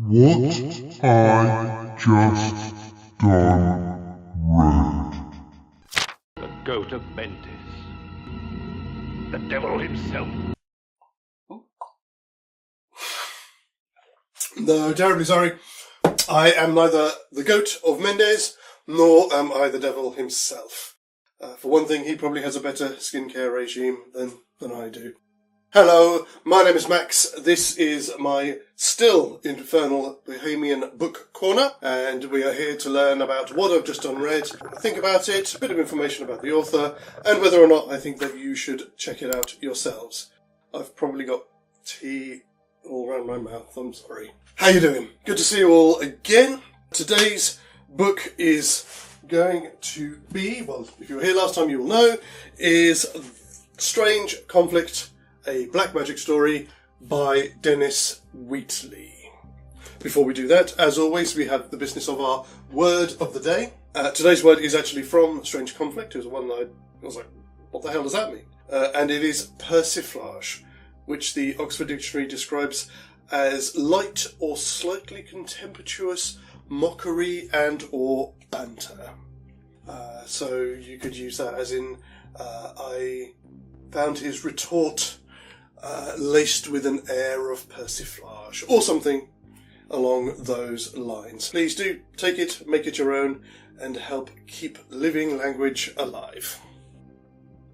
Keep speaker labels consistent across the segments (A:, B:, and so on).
A: What I just done read.
B: The goat of Mentis. The devil himself.
C: No, terribly sorry. I am neither the goat of Mendes, nor am I the devil himself. For one thing, he probably has a better skincare regime than I do. Hello, my name is Max. This is my still infernal Bohemian book corner, and we are here to learn about what I've just unread, think about it, a bit of information about the author, and whether or not I think that you should check it out yourselves. I've probably got tea all around my mouth, I'm sorry. How you doing? Good to see you all again. Today's book is going to be, well, if you were here last time you will know, is Strange Conflict, a black magic story by Dennis Wheatley. Before we do that, as always, we have the business of our word of the day. Today's word is actually from Strange Conflict. It was one that I was like, what the hell does that mean? And it is persiflage, which the Oxford Dictionary describes as light or slightly contemptuous mockery and or banter. So you could use that as in, I found his retort laced with an air of persiflage, or something along those lines. Please do take it, make it your own, and help keep living language alive.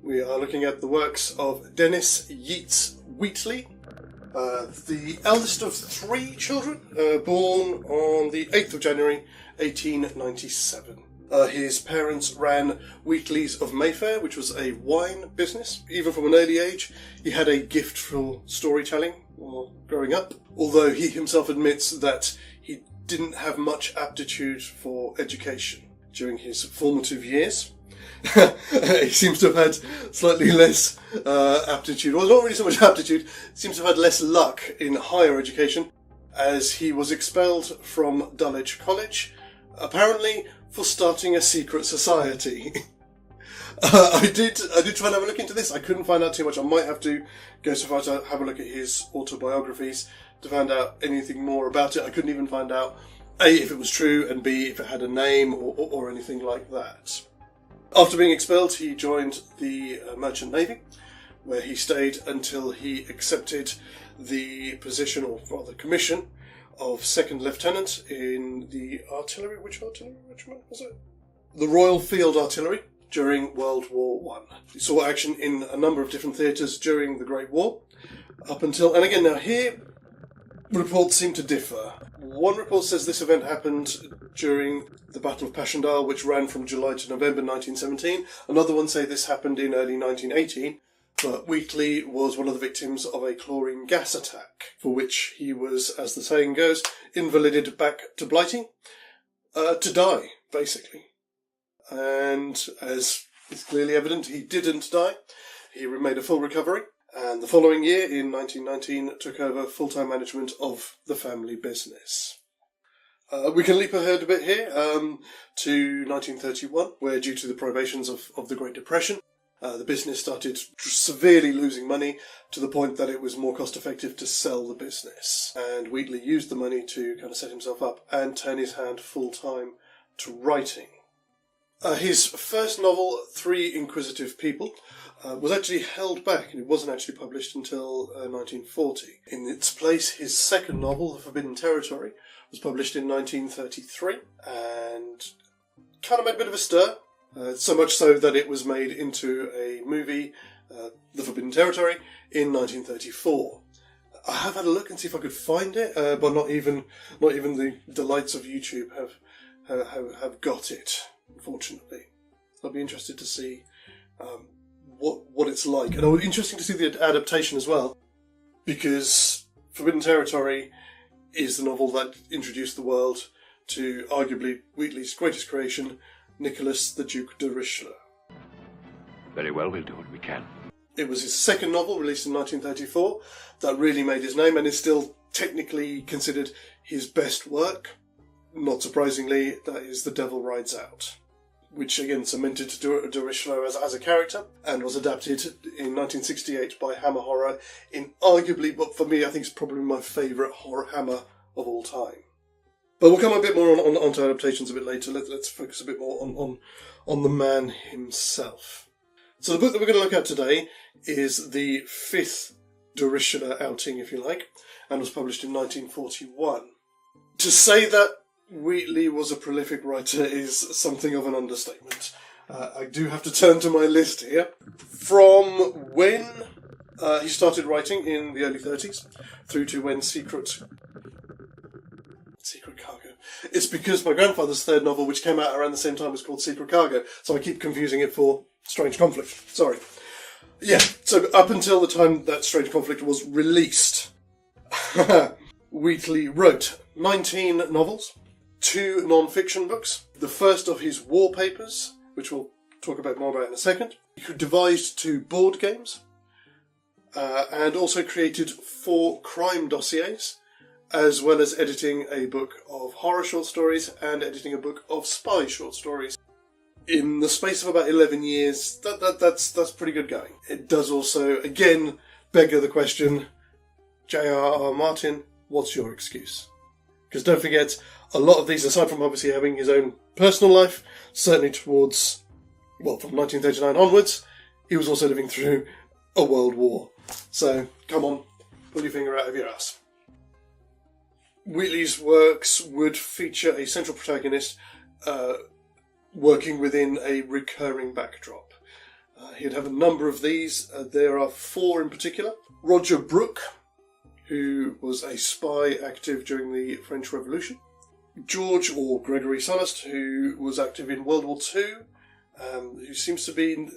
C: We are looking at the works of Dennis Yeats Wheatley, the eldest of three children, born on the 8th of January 1897. His parents ran Wheatley's of Mayfair, which was a wine business. Even from an early age, he had a gift for storytelling while growing up, although he himself admits that he didn't have much aptitude for education during his formative years. He seems to have had slightly less aptitude, well, not really so much aptitude, seems to have had less luck in higher education, as he was expelled from Dulwich College, apparently for starting a secret society. I did try and have a look into this. I couldn't find out too much. I might have to go so far to have a look at his autobiographies to find out anything more about it. I couldn't even find out A, if it was true, and B, if it had a name or anything like that. After being expelled, he joined the Merchant Navy, where he stayed until he accepted the position, or rather commission, of second lieutenant in the artillery. Which artillery regiment was it? The Royal Field Artillery during World War I. He saw action in a number of different theatres during the Great War, up until, and again now here, reports seem to differ. One report says this event happened during the Battle of Passchendaele, which ran from July to November 1917. Another one say this happened in early 1918. But Wheatley was one of the victims of a chlorine gas attack, for which he was, as the saying goes, invalided back to Blighty, to die, basically. And as is clearly evident, he didn't die. He made a full recovery, and the following year, in 1919, took over full-time management of the family business. We can leap ahead a bit here to 1931, where due to the privations of the Great Depression, the business started severely losing money to the point that it was more cost-effective to sell the business. And Wheatley used the money to kind of set himself up and turn his hand full-time to writing. His first novel, Three Inquisitive People, was actually held back, and it wasn't actually published until 1940. In its place, his second novel, The Forbidden Territory, was published in 1933, and kind of made a bit of a stir. So much so that it was made into a movie, The Forbidden Territory, in 1934. I have had a look and see if I could find it, but not even the delights of YouTube have got it, unfortunately. I'd be interested to see what it's like, and it would be interesting to see the adaptation as well, because Forbidden Territory is the novel that introduced the world to arguably Wheatley's greatest creation, Nicholas the Duke de Richelieu.
B: Very well, we'll do what we can.
C: It was his second novel, released in 1934, that really made his name and is still technically considered his best work. Not surprisingly, that is The Devil Rides Out, which again cemented de Richelieu as a character, and was adapted in 1968 by Hammer Horror in arguably, but for me I think it's probably my favourite Hammer of all time. But we'll come a bit more onto adaptations a bit later. Let's focus a bit more on the man himself. So the book that we're going to look at today is the fifth Dirichlet outing, if you like, and was published in 1941. To say that Wheatley was a prolific writer is something of an understatement. I do have to turn to my list here. From when he started writing in the early 30s through to when Secret Cargo. It's because my grandfather's third novel, which came out around the same time, was called Secret Cargo, so I keep confusing it for Strange Conflict. Sorry. Yeah, so up until the time that Strange Conflict was released, Wheatley wrote 19 novels, 2 non-fiction books, the first of his war papers, which we'll talk about more about in a second. He devised 2 board games, and also created 4 crime dossiers, as well as editing a book of horror short stories and editing a book of spy short stories. In the space of about 11 years, that's pretty good going. It does also, again, beggar the question, J.R.R. Martin, what's your excuse? Because don't forget, a lot of these, aside from obviously having his own personal life, certainly towards, well, from 1939 onwards, he was also living through a world war. So, come on, pull your finger out of your ass. Wheatley's works would feature a central protagonist working within a recurring backdrop. He'd have a number of these. There are 4 in particular. Roger Brooke, who was a spy active during the French Revolution. George, or Gregory Sallust, who was active in World War II, who seems to be,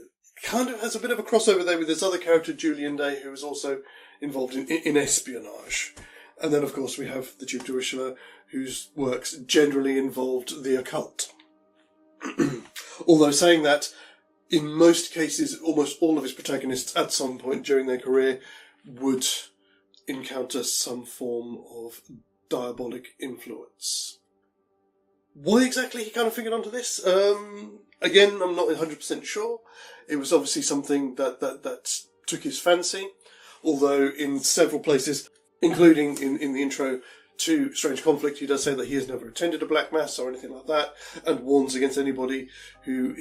C: kind of has a bit of a crossover there with this other character, Julian Day, who was also involved in espionage. And then, of course, we have the Duke de Richelieu, whose works generally involved the occult. Although saying that, in most cases, almost all of his protagonists at some point during their career would encounter some form of diabolic influence. Why exactly he kind of figured onto this? Again, I'm not 100% sure. It was obviously something that took his fancy, although in several places, including in the intro to Strange Conflict, he does say that he has never attended a black mass or anything like that, and warns against anybody who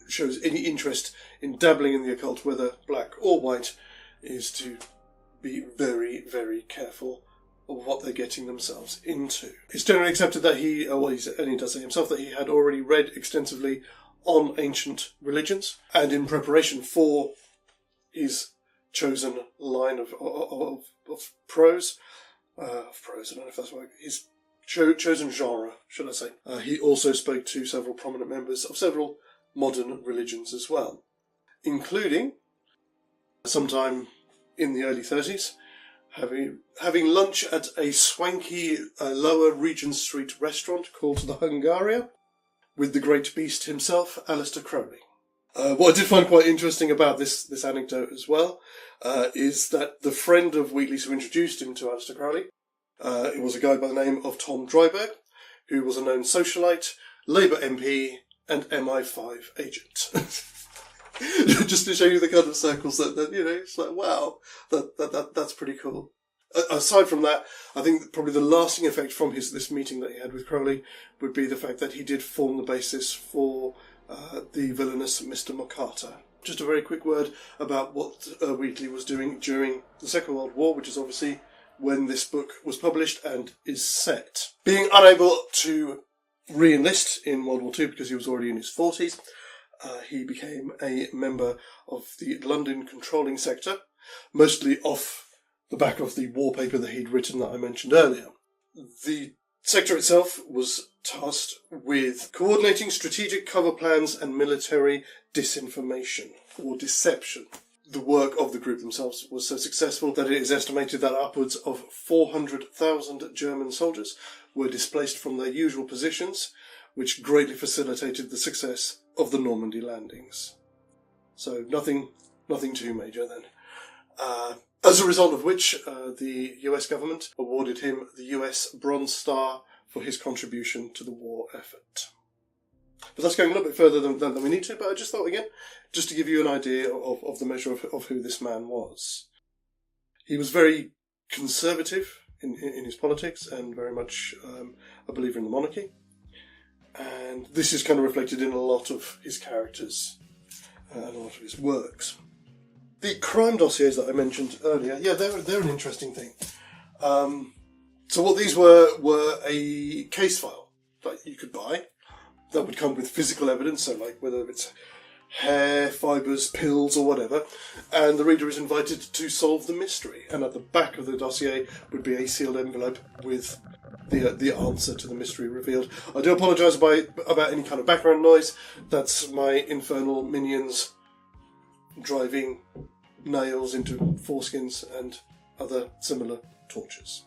C: shows any interest in dabbling in the occult, whether black or white, is to be very, very careful of what they're getting themselves into. It's generally accepted that and he does say himself, that he had already read extensively on ancient religions, and in preparation for his chosen line of prose, I don't know if that's right, his chosen genre, should I say. He also spoke to several prominent members of several modern religions as well, including, sometime in the early 30s, having lunch at a swanky Lower Regent Street restaurant called the Hungaria, with the great beast himself, Aleister Crowley. What I did find quite interesting about this anecdote as well is that the friend of Wheatley's who introduced him to Aleister Crowley, it was a guy by the name of Tom Dryburgh, who was a known socialite, Labour MP, and MI5 agent. Just to show you the kind of circles that it's like, wow, that's pretty cool. Aside from that, I think probably the lasting effect from this meeting that he had with Crowley would be the fact that he did form the basis for the villainous Mr. McCarter. Just a very quick word about what Wheatley was doing during the Second World War, which is obviously when this book was published and is set. Being unable to re-enlist in World War II because he was already in his 40s, he became a member of the London controlling sector, mostly off the back of the war paper that he'd written that I mentioned earlier. The sector itself was tasked with coordinating strategic cover plans and military disinformation, or deception. The work of the group themselves was so successful that it is estimated that upwards of 400,000 German soldiers were displaced from their usual positions, which greatly facilitated the success of the Normandy landings. So nothing too major then. As a result of which, the US government awarded him the US Bronze Star for his contribution to the war effort. But that's going a little bit further than we need to, but I just thought, again, just to give you an idea of the measure of who this man was. He was very conservative in his politics and very much a believer in the monarchy. And this is kind of reflected in a lot of his characters and a lot of his works. The crime dossiers that I mentioned earlier, yeah, they're an interesting thing. So what these were a case file that you could buy that would come with physical evidence, so like whether it's hair, fibres, pills or whatever, and the reader is invited to solve the mystery. And at the back of the dossier would be a sealed envelope with the answer to the mystery revealed. I do apologise about any kind of background noise. That's my infernal minions driving nails into foreskins and other similar tortures.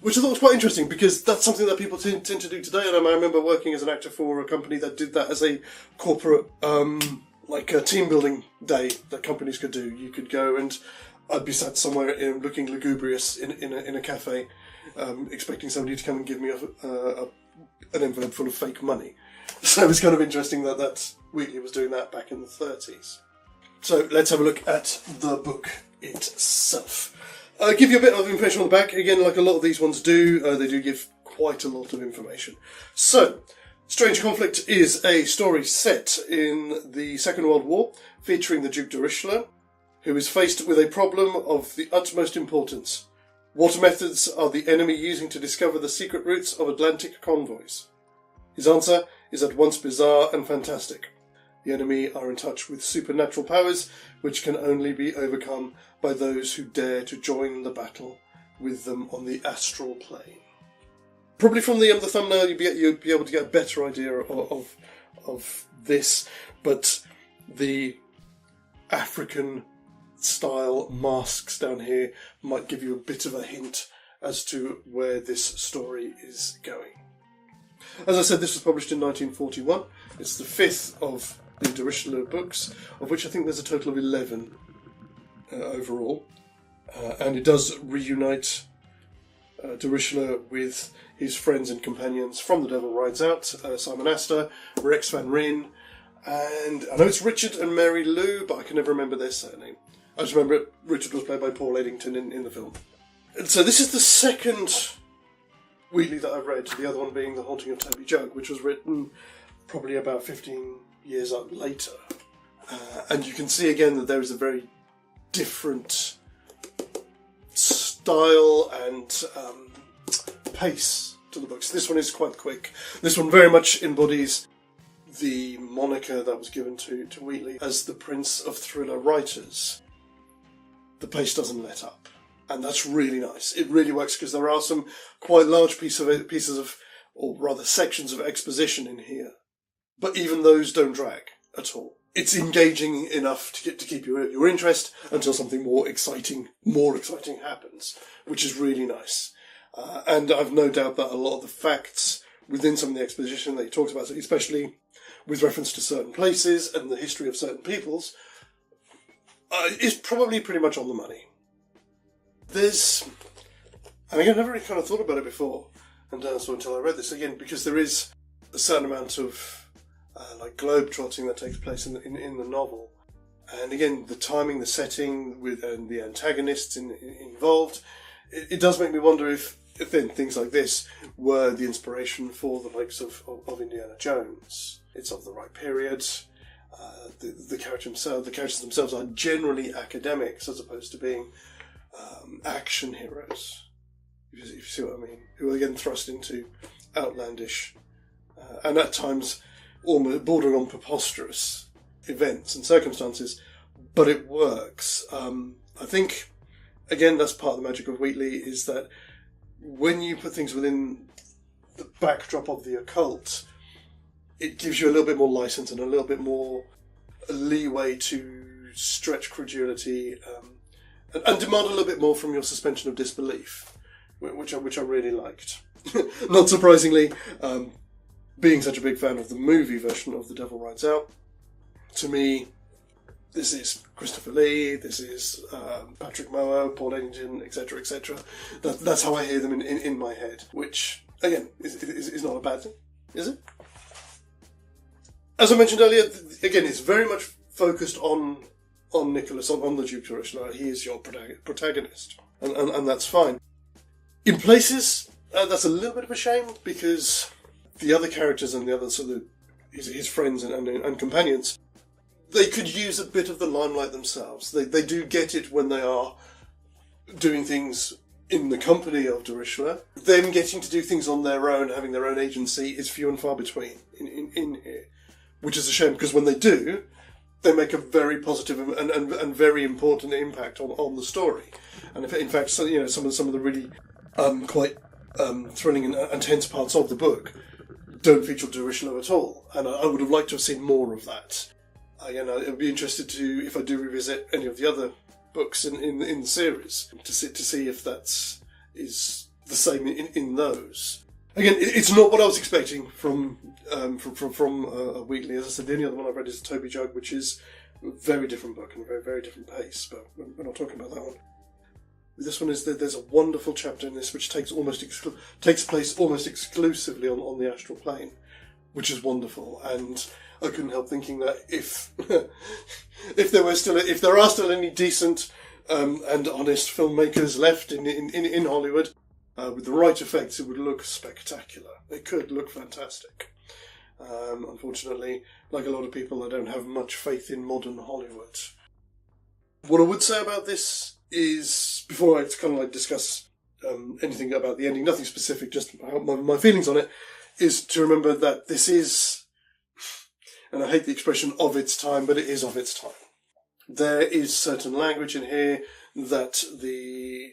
C: Which I thought was quite interesting, because that's something that people tend to do today. And I remember working as an actor for a company that did that as a corporate, like a team building day that companies could do. You could go and I'd be sat somewhere looking lugubrious in a cafe, expecting somebody to come and give me an envelope full of fake money. So it was kind of interesting that Wheatley was doing that back in the 30s. So let's have a look at the book itself. I'll give you a bit of information on the back. Again, like a lot of these ones do, they do give quite a lot of information. So, Strange Conflict is a story set in the Second World War, featuring the Duke de Richelieu, who is faced with a problem of the utmost importance. What methods are the enemy using to discover the secret routes of Atlantic convoys? His answer is at once bizarre and fantastic. The enemy are in touch with supernatural powers, which can only be overcome by those who dare to join the battle with them on the astral plane. Probably from the thumbnail you'd be able to get a better idea of this, but the African style masks down here might give you a bit of a hint as to where this story is going. As I said, this was published in 1941. It's the fifth of the de Richelieu books, of which I think there's a total of 11 overall. And it does reunite de Richelieu with his friends and companions from The Devil Rides Out, Simon Astor, Rex Van Ryn, and I know it's Richard and Mary Lou, but I can never remember their surname. I just remember Richard was played by Paul Eddington in the film. And so this is the second Wheatley that I've read, the other one being The Haunting of Toby Jug, which was written probably about 15 years later. And you can see again that there is a very different style and pace to the books. This one is quite quick. This one very much embodies the moniker that was given to Wheatley as the Prince of Thriller Writers. The pace doesn't let up. And that's really nice. It really works because there are some quite large pieces of, or rather sections of exposition in here. But even those don't drag at all. It's engaging enough to keep your interest until something more exciting happens, which is really nice. And I've no doubt that a lot of the facts within some of the exposition that he talks about, especially with reference to certain places and the history of certain peoples, is probably pretty much on the money. And again, I never really kind of thought about it before, and so until I read this again, because there is a certain amount of like globe-trotting that takes place in the novel. And again, the timing, the setting, and the antagonists involved, it does make me wonder if then things like this were the inspiration for the likes of Indiana Jones. It's of the right period. The characters themselves are generally academics as opposed to being action heroes, if you see what I mean, who are again thrust into outlandish and at times almost bordering on preposterous events and circumstances, but it works. I think, again, that's part of the magic of Wheatley, is that when you put things within the backdrop of the occult, it gives you a little bit more license and a little bit more leeway to stretch credulity and demand a little bit more from your suspension of disbelief, which I really liked. Not surprisingly, being such a big fan of the movie version of The Devil Rides Out, to me, this is Christopher Lee, this is Patrick Mower, Paul Eddington, etc., etc. That's how I hear them in my head, which, again, is not a bad thing, is it? As I mentioned earlier, again, it's very much focused on Nicholas, on the Duke de Richelieu. He is your protagonist, and that's fine. In places, that's a little bit of a shame, because the other characters and the other sort of his friends and companions, they could use a bit of the limelight themselves. They do get it when they are doing things in the company of de Richelieu. Them getting to do things on their own, having their own agency, is few and far between in here. Which is a shame, because when they do, they make a very positive and very important impact on the story. And if, in fact, some of the really quite thrilling and tense parts of the book don't feature de Richelieu at all. And I would have liked to have seen more of that. Again, I'd be interested to, if I do revisit any of the other books in the series, to see if that's is the same in those. Again, it's not what I was expecting from Wheatley. As I said, the only other one I've read is Toby Jug, which is a very different book and a very, very different pace, but we're not talking about that one. This one is that there's a wonderful chapter in this which takes place almost exclusively on the astral plane, which is wonderful. And I couldn't help thinking that if there are still any decent and honest filmmakers left in Hollywood, with the right effects, it would look spectacular. It could look fantastic. Unfortunately, like a lot of people, I don't have much faith in modern Hollywood. What I would say about this is, before I kind of like discuss anything about the ending, nothing specific, just my feelings on it, is to remember that this is, and I hate the expression of its time, but it is of its time. There is certain language in here that the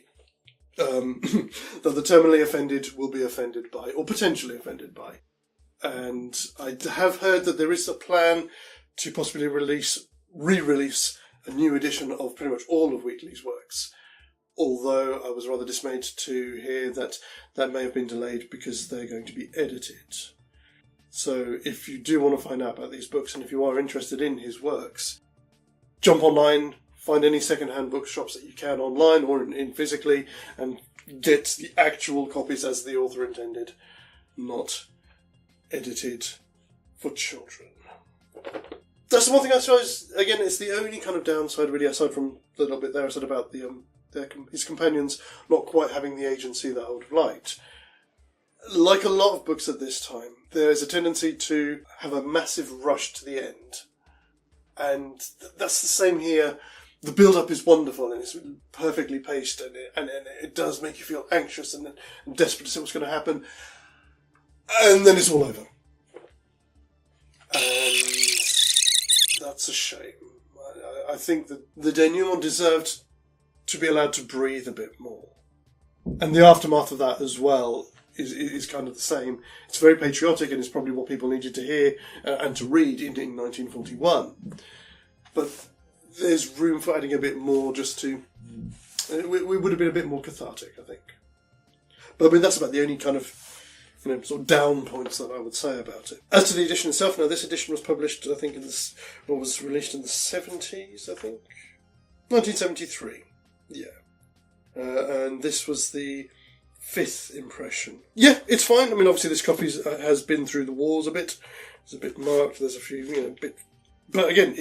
C: terminally offended will be offended by, or potentially offended by. And I have heard that there is a plan to possibly re-release a new edition of pretty much all of Wheatley's works. Although I was rather dismayed to hear that may have been delayed because they're going to be edited. So if you do want to find out about these books, and if you are interested in his works, jump online, find any second-hand bookshops that you can online or in physically, and get the actual copies as the author intended, not edited for children. That's the one thing I suppose, again, it's the only kind of downside really, aside from the little bit there I said about his companions not quite having the agency that I would have liked. Like a lot of books at this time, there's a tendency to have a massive rush to the end. And that's the same here. The build-up is wonderful and it's perfectly paced, and it does make you feel anxious and desperate to see what's going to happen. And then it's all over. And that's a shame. I think that the denouement deserved to be allowed to breathe a bit more. And the aftermath of that as well is kind of the same. It's very patriotic, and it's probably what people needed to hear and to read in 1941. But there's room for adding a bit more, just to... It would have been a bit more cathartic, I think. But I mean, that's about the only kind of sort of down points that I would say about it. As to the edition itself, now this edition was published, I think, was released in the 70s, I think? 1973, yeah. And this was the 5th impression. Yeah, it's fine. I mean, obviously this copy has been through the wars a bit. It's a bit marked, there's a few, bit... But again,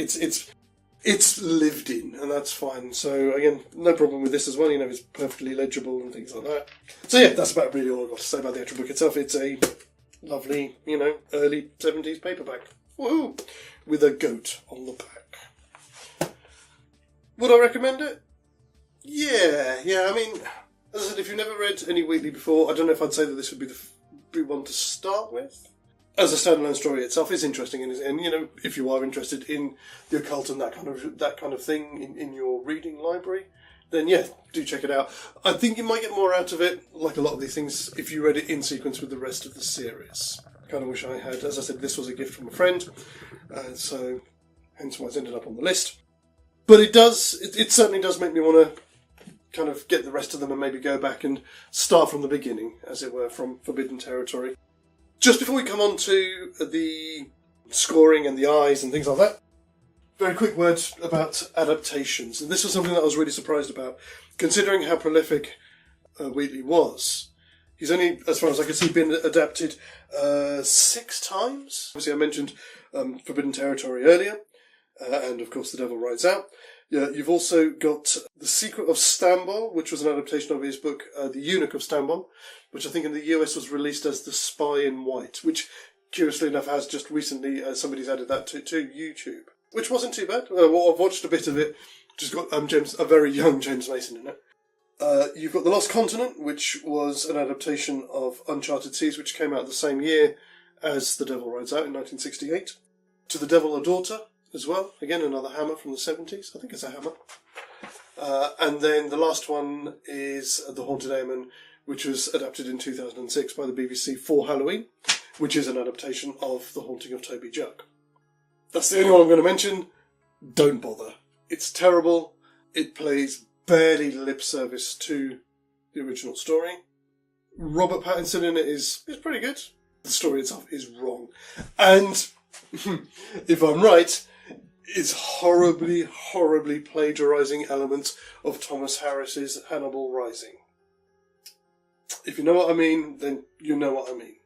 C: it's lived in, and that's fine. So, again, no problem with this as well. It's perfectly legible and things like that. So, yeah, that's about really all I've got to say about the actual book itself. It's a lovely, early 70s paperback. Woohoo! With a goat on the back. Would I recommend it? Yeah. I mean, as I said, if you've never read any Wheatley before, I don't know if I'd say that this would be one to start with. As a standalone story itself is interesting, and if you are interested in the occult and that kind of thing in your reading library, then yeah, do check it out. I think you might get more out of it, like a lot of these things, if you read it in sequence with the rest of the series. I kind of wish I had. As I said, this was a gift from a friend, so hence why it's ended up on the list. But it certainly does make me want to kind of get the rest of them and maybe go back and start from the beginning, as it were, from Forbidden Territory. Just before we come on to the scoring and the eyes and things like that, very quick word about adaptations. And this was something that I was really surprised about, considering how prolific Wheatley was. He's only, as far as I can see, been adapted 6 times. Obviously, I mentioned Forbidden Territory earlier, and of course The Devil Rides Out. Yeah, you've also got The Secret of Stambol, which was an adaptation of his book, The Eunuch of Stambol, which I think in the US was released as The Spy in White, which, curiously enough, has just recently, somebody's added that to YouTube, which wasn't too bad. Well, I've watched a bit of it, which has got a very young James Mason in it. You've got The Lost Continent, which was an adaptation of Uncharted Seas, which came out the same year as The Devil Rides Out in 1968. To the Devil a Daughter as well. Again, another Hammer from the 70s. I think it's a Hammer. And then the last one is The Haunted Airman, which was adapted in 2006 by the BBC for Halloween, which is an adaptation of The Haunting of Toby Juck. That's the only one I'm going to mention. Don't bother. It's terrible. It plays barely lip service to the original story. Robert Pattinson in it is pretty good. The story itself is wrong. And, if I'm right, it's horribly, horribly plagiarising elements of Thomas Harris's Hannibal Rising. If you know what I mean, then you know what I mean.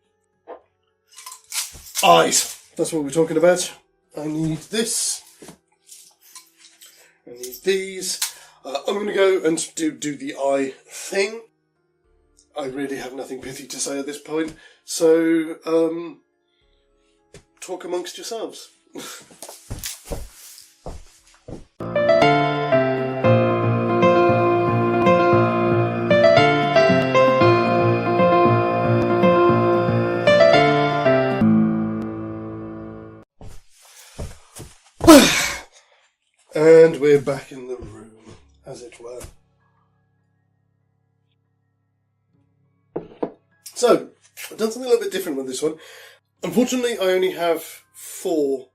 C: Eyes. That's what we're talking about. I need this. I need these. I'm going to go and do the eye thing. I really have nothing pithy to say at this point. So, talk amongst yourselves. And we're back in the room, as it were. So, I've done something a little bit different with this one. Unfortunately, I only have 4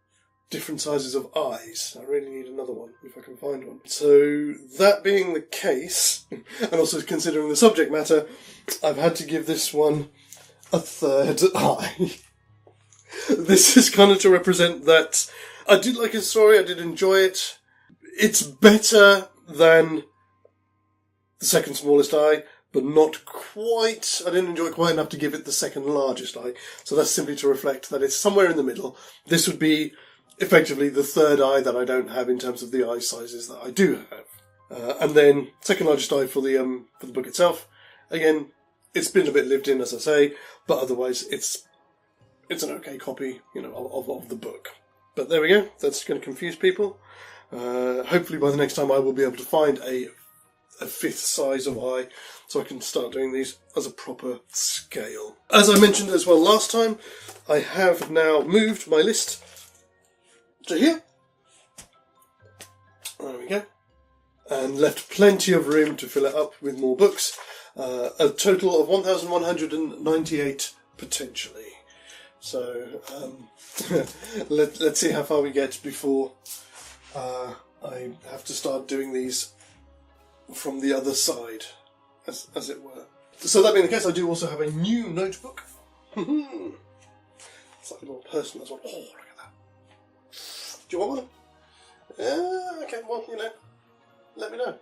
C: different sizes of eyes. I really need another one, if I can find one. So, that being the case, and also considering the subject matter, I've had to give this one a 3rd eye. This is kind of to represent that I did like his story, I did enjoy it. It's better than the second smallest eye, but not quite. I didn't enjoy it quite enough to give it the second largest eye. So that's simply to reflect that it's somewhere in the middle. This would be effectively the 3rd eye that I don't have in terms of the eye sizes that I do have. And then second largest eye for the book itself. Again, it's been a bit lived in, as I say, but otherwise it's an okay copy, of the book. But there we go. That's going to confuse people. Hopefully by the next time I will be able to find a 5th size of eye so I can start doing these as a proper scale. As I mentioned as well last time, I have now moved my list to here. There we go. And left plenty of room to fill it up with more books. A total of 1,198 potentially. So let's see how far we get before I have to start doing these from the other side, as it were. So that being the case, I do also have a new notebook. It's like a little personal as well. Oh, look at that. Do you want one? Okay, well, let me know.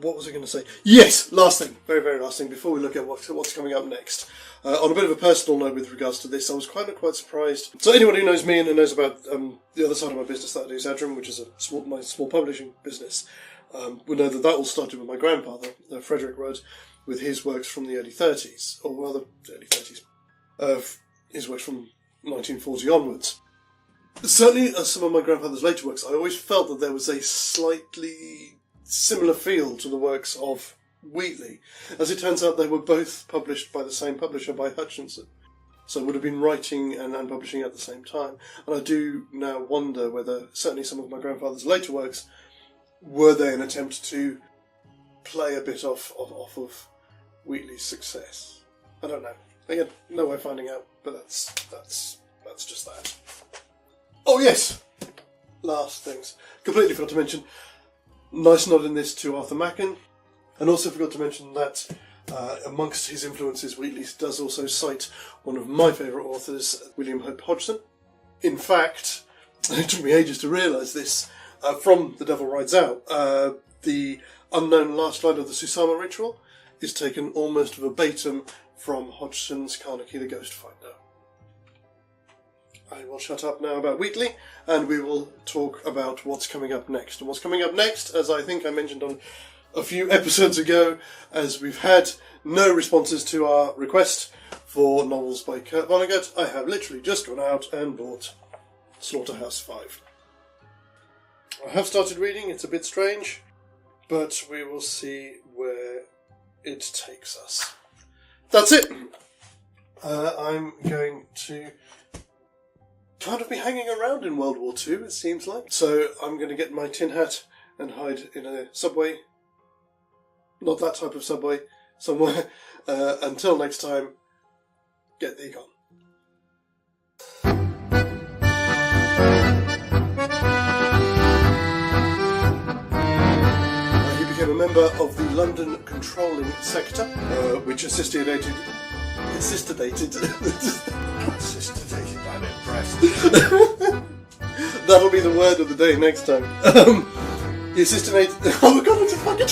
C: What was I going to say? Yes, last thing, very, very last thing, before we look at what's coming up next. On a bit of a personal note with regards to this, I was quite surprised. So anyone who knows me and who knows about the other side of my business that I do, Xadrum, which is my small publishing business, will know that all started with my grandfather, Frederick Rudd, with his works from the early 30s, or rather, early 30s. His works from 1940 onwards. Certainly, as some of my grandfather's later works, I always felt that there was a slightly similar feel to the works of Wheatley. As it turns out, they were both published by the same publisher, by Hutchinson. So it would have been writing and publishing at the same time. And I do now wonder whether, certainly some of my grandfather's later works, were they an attempt to play a bit off of Wheatley's success. I don't know. Again, no way of finding out, but that's just that. Oh yes! Last things. Completely forgot to mention, nice nod in this to Arthur Machen, and also forgot to mention that amongst his influences, Wheatley does also cite one of my favourite authors, William Hope Hodgson. In fact, it took me ages to realise this, from The Devil Rides Out, the unknown last line of the Susama ritual is taken almost verbatim from Hodgson's Carnegie the Ghost Finder. I will shut up now about Wheatley, and we will talk about what's coming up next. And what's coming up next, as I think I mentioned on a few episodes ago, as we've had no responses to our request for novels by Kurt Vonnegut, I have literally just gone out and bought Slaughterhouse 5. I have started reading, it's a bit strange, but we will see where it takes us. That's it! I'm going to kind of be hanging around in World War II, it seems like. So I'm going to get my tin hat and hide in a subway. Not that type of subway. Somewhere. Until next time, get thee gone. He became a member of the London Controlling Sector, which assistated. I'm impressed. That'll be the word of the day next time. He assistated. Oh my god, it's a fucking